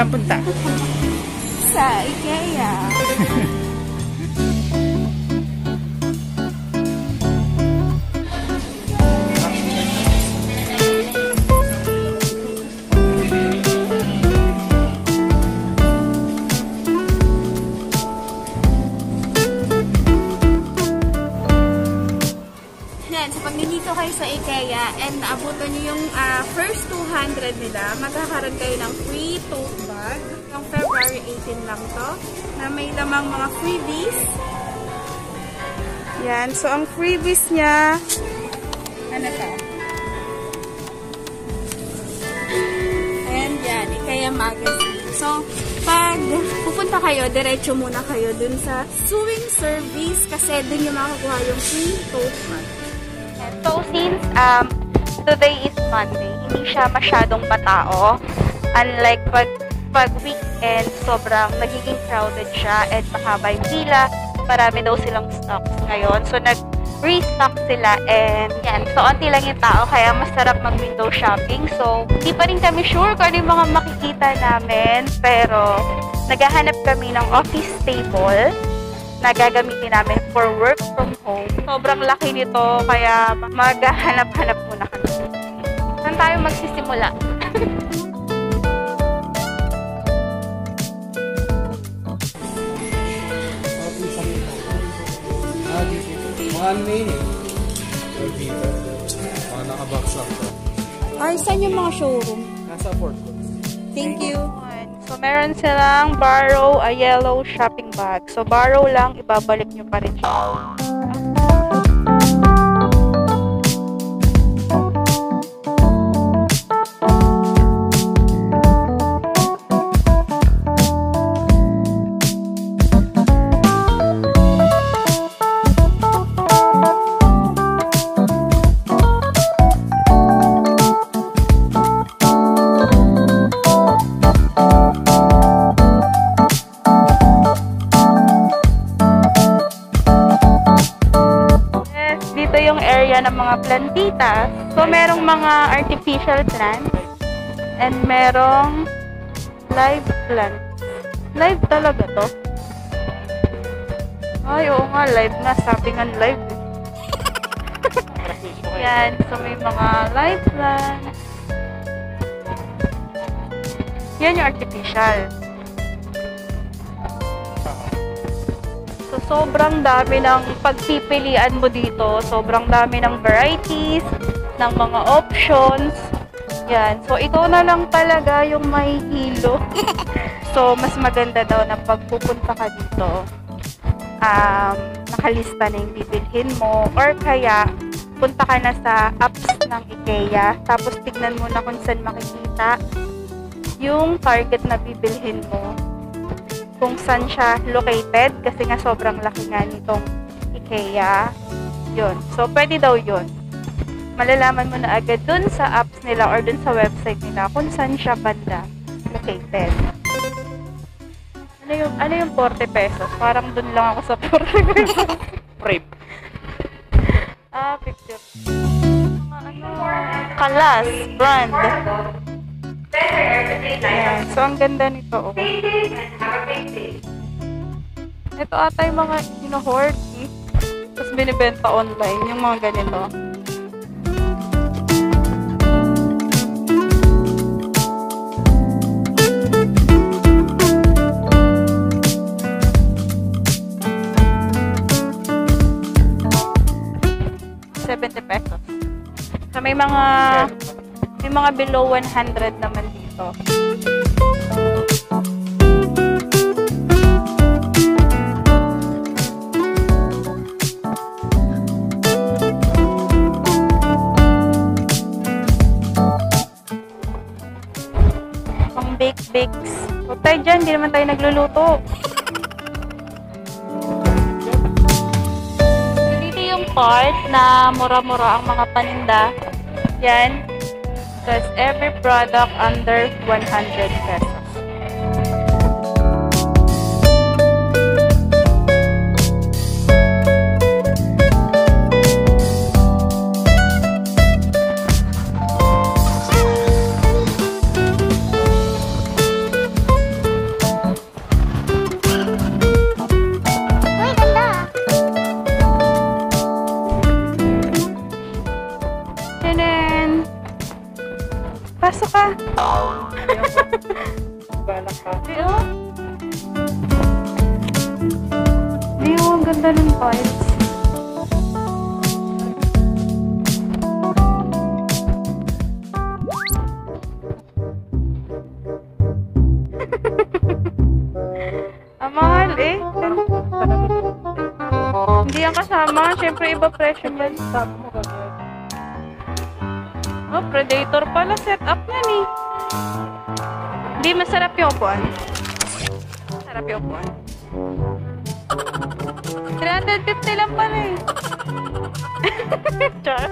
saan punta? Sa IKEA. So pag nandito kayo sa IKEA and naabutan nyo yung first 200 nila, magkakaroon kayo ng free tote bag. Yung February 18 lang to, na may lamang mga freebies. Yan. So ang freebies niya, ano to? And yan, IKEA magazine. So, pag pupunta kayo, diretso muna kayo dun sa sewing service kasi dun yung makakuha yung free tote bag. So, since today is Monday, hindi siya masyadong matao. Unlike pag weekend, sobrang nagiging crowded siya at mahaba yung pila. Marami daw silang stocks ngayon. So, nag-restock sila and yan. So, onti lang yung tao kaya masarap mag-window shopping. So, hindi pa rin kami sure kung ano yung mga makikita namin. Pero, naghahanap kami ng office table na gagamitin namin for work from home. Sobrang laki nito, kaya maghahanap-hanap muna kami. Saan tayo magsisimula? Nakabox lang to. Ay, saan yung mga showroom? Nasa Fort Worth. Thank you. So, meron silang borrow a yellow shopping bag. So, borrow lang, ibabalik nyo pa rin siya. Ng mga plantitas. So, merong mga artificial plants and merong live plants. Live talaga to? Ay, oo nga, live nga. Sabi nga live. Yan. So, may mga live plants. Yan yung artificial. So, sobrang dami ng pagpipilian mo dito. Sobrang dami ng varieties, ng mga options. Yan. So, ikaw na lang talaga yung may hilo. So, mas maganda daw na pagpupunta ka dito, nakalista na yung bibilhin mo. Or kaya, punta ka na sa apps ng IKEA. Tapos, tignan mo na kung saan makikita yung target na bibilhin mo. Kung saan siya located kasi nga sobrang laki nga nitong IKEA. Yun. So, pwede daw yun. Malalaman mo na agad dun sa apps nila or dun sa website nila kung saan siya banda located. Ano yung 40 pesos? Parang dun lang ako sa 40 pesos. Prep. Picture. Kalas brand. Ayan. So, ang ganda nito. Oh. Ito ata yung mga hino-hoard. Tapos binibenta online. Yung mga ganito. ₱70. So, may mga below 100 naman dito. Pang bakes. Huwag tayo dyan, hindi naman tayo nagluluto. Dito yung part na mura-mura ang mga paninda. Yan. Because every product under 100 pesos. Balak ka. Di oh, ang ganda ng parts. Ang mahal eh. Hindi yan kasama. Siyempre iba presyo yan. Oh, Predator pala. Set up yan eh. Hindi, masarap yung upuan. Masarap yung upuan. 350 lang pala eh. Char.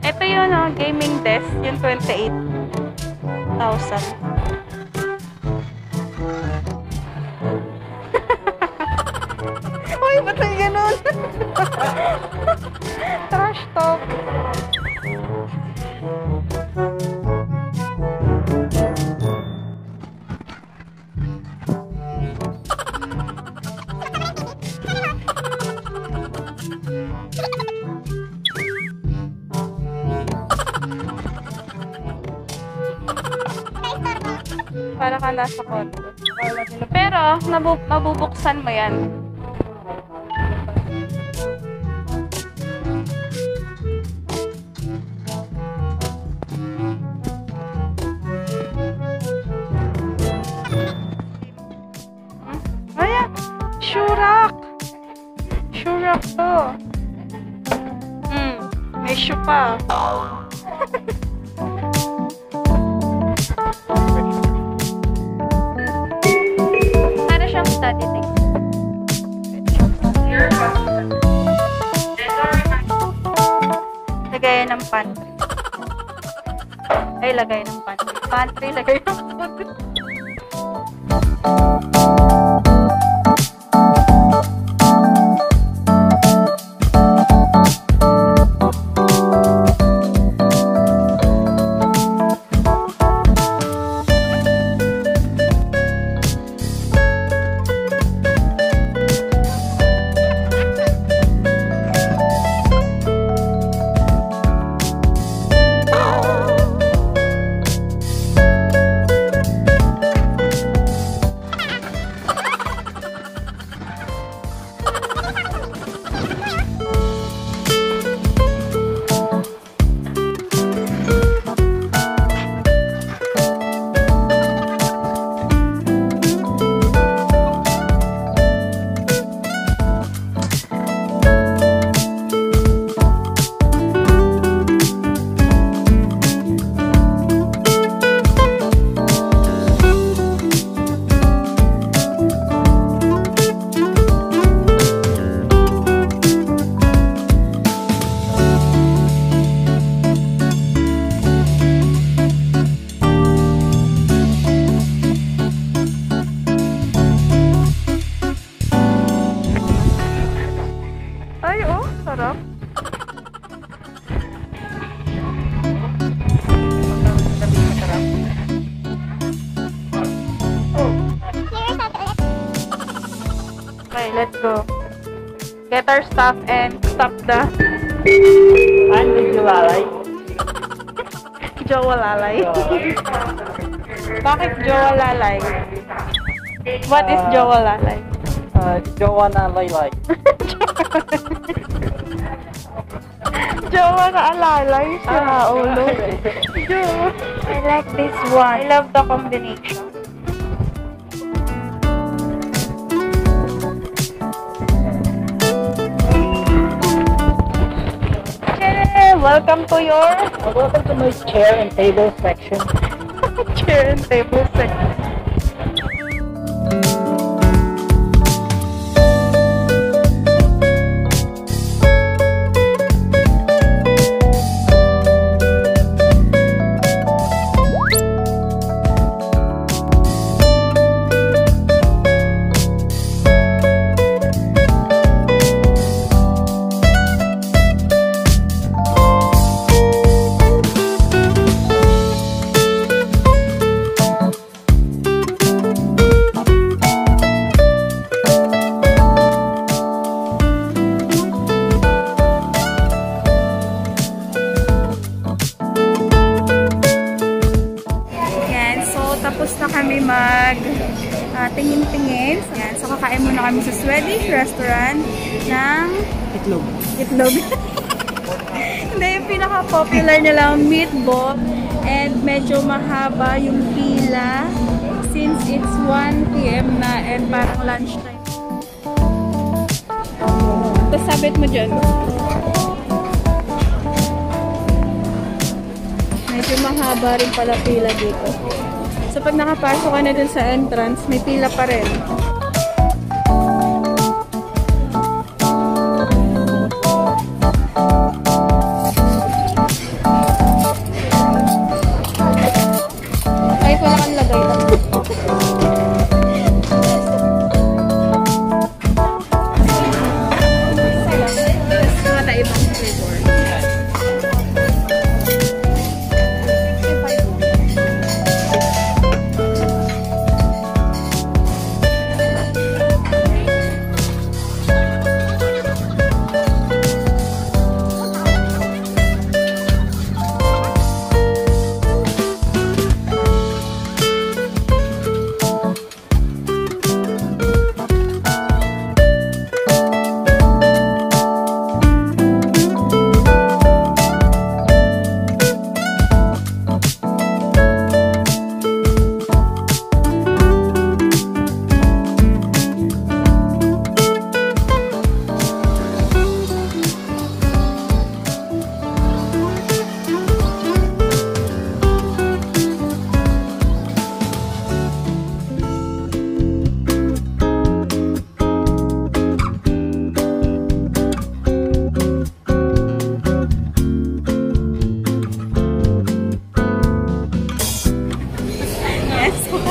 Ito yun oh, gaming desk. Yung 28,000. Uy, ba't may ganun? Trash talk. Para ka nasa condo. Pero, mabubuksan mo yan. Ayan! Shurak! Shurak to. May shoe pa. Para siyang study table. Lagayan ng pantry. Ay, lagay ng pantry. Pantry, lagay ng pantry. Ay, oh, sarap. Okay, let's go. Get our stuff and stop the... Ano yung lalay? Jowa lalay. Bakit jowa lalay? What is jowa lalay? Jowa na laylay. Jowa na alalay siya, ulo. Jowa. I like this one. I love the combination. Welcome to your... Welcome to my chair and table section. Chair and table section. tingin-tingin. Yan. So, kakain muna kami sa Swedish restaurant ng Itlog. itlog. Hindi, yung pinaka-popular nilang meatball. And medyo mahaba yung pila since it's 1 p.m. na and parang lunchtime. Tapos sabit mo dyan. Medyo mahaba rin pala pila dito. So pag nakapasok ka na dun sa entrance, may pila pa rin. Kahit wala kang lagay lang. Tapos mga ibang flavor.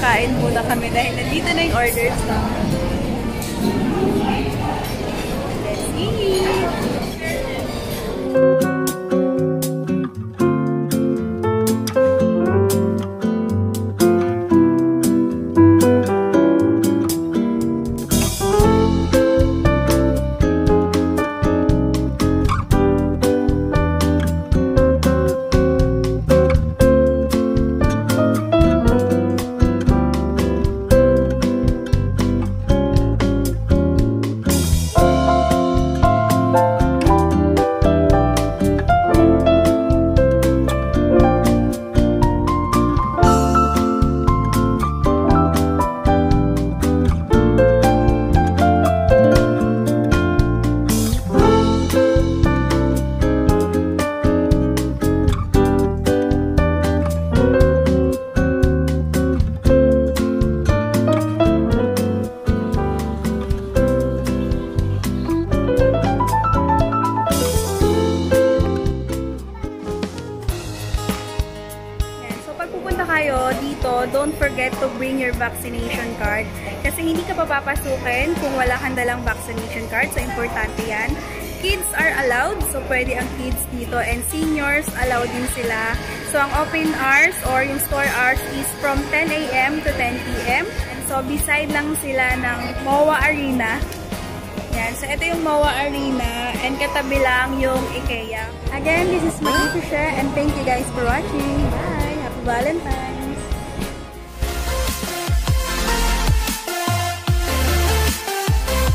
Kakain muna kami dahil nandito na yung orders namin. Let's eat! Dito, don't forget to bring your vaccination card kasi hindi ka papapasukin kung wala kang dalang vaccination card. So, importante yan. Kids are allowed. So, pwede ang kids dito and seniors allowed din sila. So, ang open hours or yung store hours is from 10 a.m. to 10 p.m. And so, beside lang sila ng MOA Arena. Yan. So, ito yung MOA Arena and katabi lang yung IKEA. Again, this is magnifishe and thank you guys for watching. Bye! Happy Valentine's!